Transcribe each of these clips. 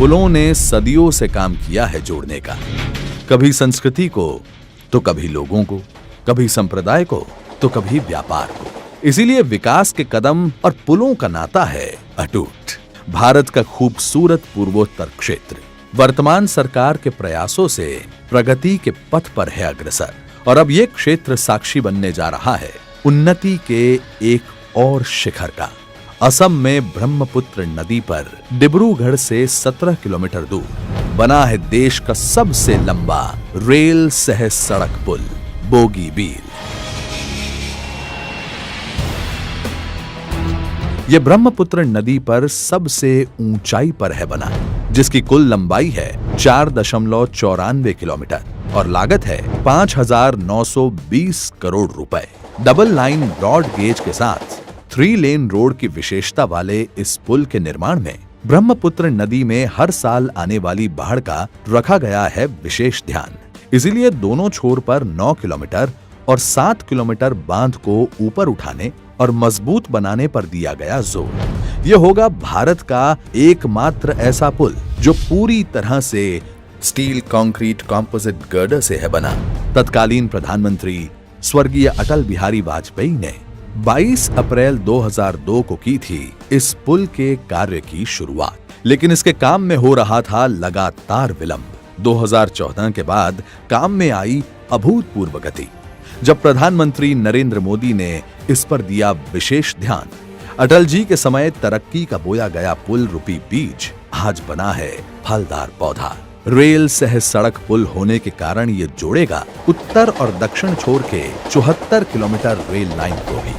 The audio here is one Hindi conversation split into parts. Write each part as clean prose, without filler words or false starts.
पुलों ने सदियों से काम किया है जोड़ने का, कभी संस्कृति को तो कभी लोगों को, कभी संप्रदाय को तो कभी व्यापार को। इसीलिए विकास के कदम और पुलों का नाता है अटूट। भारत का खूबसूरत पूर्वोत्तर क्षेत्र वर्तमान सरकार के प्रयासों से प्रगति के पथ पर है अग्रसर, और अब ये क्षेत्र साक्षी बनने जा रहा है उन्नति के एक और शिखर का। असम में ब्रह्मपुत्र नदी पर डिब्रूगढ़ से 17 किलोमीटर दूर बना है देश का सबसे लंबा रेल सह सड़क पुल बोगीबील। यह ब्रह्मपुत्र नदी पर सबसे ऊंचाई पर है बना, जिसकी कुल लंबाई है 4.94 किलोमीटर और लागत है 5,920 करोड़ रुपए। डबल लाइन ब्रॉड गेज के साथ 3 लेन रोड की विशेषता वाले इस पुल के निर्माण में ब्रह्मपुत्र नदी में हर साल आने वाली बाढ़ का रखा गया है विशेष ध्यान। इसीलिए दोनों छोर पर 9 किलोमीटर और 7 किलोमीटर बांध को ऊपर उठाने और मजबूत बनाने पर दिया गया जोर। यह होगा भारत का एकमात्र ऐसा पुल जो पूरी तरह से स्टील कंक्रीट कंपोजिट गर्डर से है बना। तत्कालीन प्रधानमंत्री स्वर्गीय अटल बिहारी वाजपेयी ने 22 अप्रैल 2002 को की थी इस पुल के कार्य की शुरुआत, लेकिन इसके काम में हो रहा था लगातार विलंब। 2014 के बाद काम में आई अभूतपूर्व गति। जब प्रधानमंत्री नरेंद्र मोदी ने इस पर दिया विशेष ध्यान, अटल जी के समय तरक्की का बोया गया पुल रूपी बीज आज बना है फलदार पौधा। रेल सह सड़क पुल होने के कारण ये जोड़ेगा उत्तर और दक्षिण छोर के 74 किलोमीटर रेल लाइन को भी,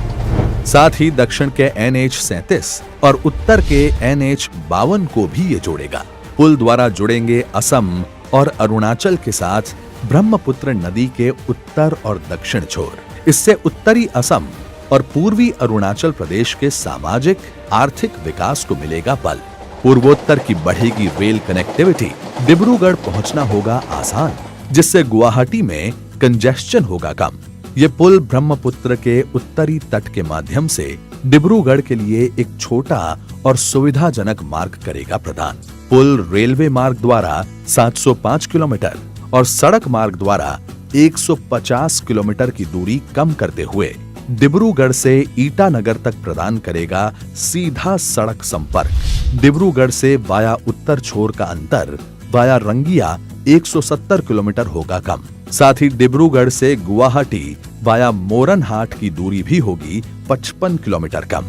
साथ ही दक्षिण के NH-37 और उत्तर के NH-52 को भी ये जोड़ेगा। पुल द्वारा जुड़ेंगे असम और अरुणाचल के साथ ब्रह्मपुत्र नदी के उत्तर और दक्षिण छोर। इससे उत्तरी असम और पूर्वी अरुणाचल प्रदेश के सामाजिक आर्थिक विकास को मिलेगा बल। पूर्वोत्तर की बढ़ेगी रेल कनेक्टिविटी, डिब्रूगढ़ पहुंचना होगा आसान, जिससे गुवाहाटी में कंजेस्शन होगा कम। ये पुल ब्रह्मपुत्र के उत्तरी तट के माध्यम से डिब्रूगढ़ के लिए एक छोटा और सुविधाजनक मार्ग करेगा प्रदान। पुल रेलवे मार्ग द्वारा 705 किलोमीटर और सड़क मार्ग द्वारा 150 किलोमीटर की दूरी कम करते हुए डिब्रूगढ़ से ईटानगर तक प्रदान करेगा सीधा सड़क संपर्क। डिब्रूगढ़ से वाया उत्तर छोर का अंतर वाया रंगिया 170 किलोमीटर होगा कम। साथ ही डिब्रूगढ़ से गुवाहाटी वाया मोरनहाट की दूरी भी होगी 55 किलोमीटर कम।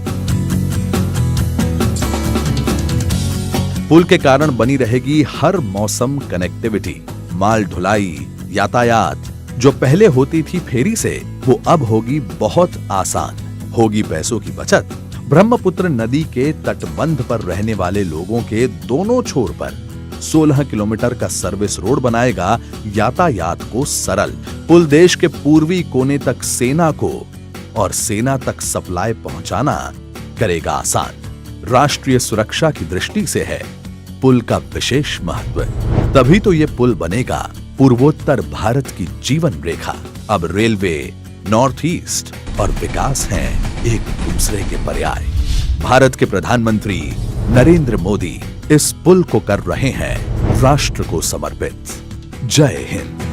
पुल के कारण बनी रहेगी हर मौसम कनेक्टिविटी। माल ढुलाई, यातायात जो पहले होती थी फेरी से, वो अब होगी बहुत आसान। होगी पैसों की बचत। ब्रह्मपुत्र नदी के तटबंध पर रहने वाले लोगों के दोनों छोर पर 16 किलोमीटर का सर्विस रोड बनाएगा यातायात को सरल। पुल देश के पूर्वी कोने तक सेना को और सेना तक सप्लाई पहुंचाना करेगा आसान। राष्ट्रीय सुरक्षा की दृष्टि से है पुल का विशेष महत्व। तभी तो ये पुल बनेगा पूर्वोत्तर भारत की जीवन रेखा। अब रेलवे, नॉर्थ ईस्ट और विकास हैं एक दूसरे के पर्याय। भारत के प्रधानमंत्री नरेंद्र मोदी इस पुल को कर रहे हैं राष्ट्र को समर्पित। जय हिंद।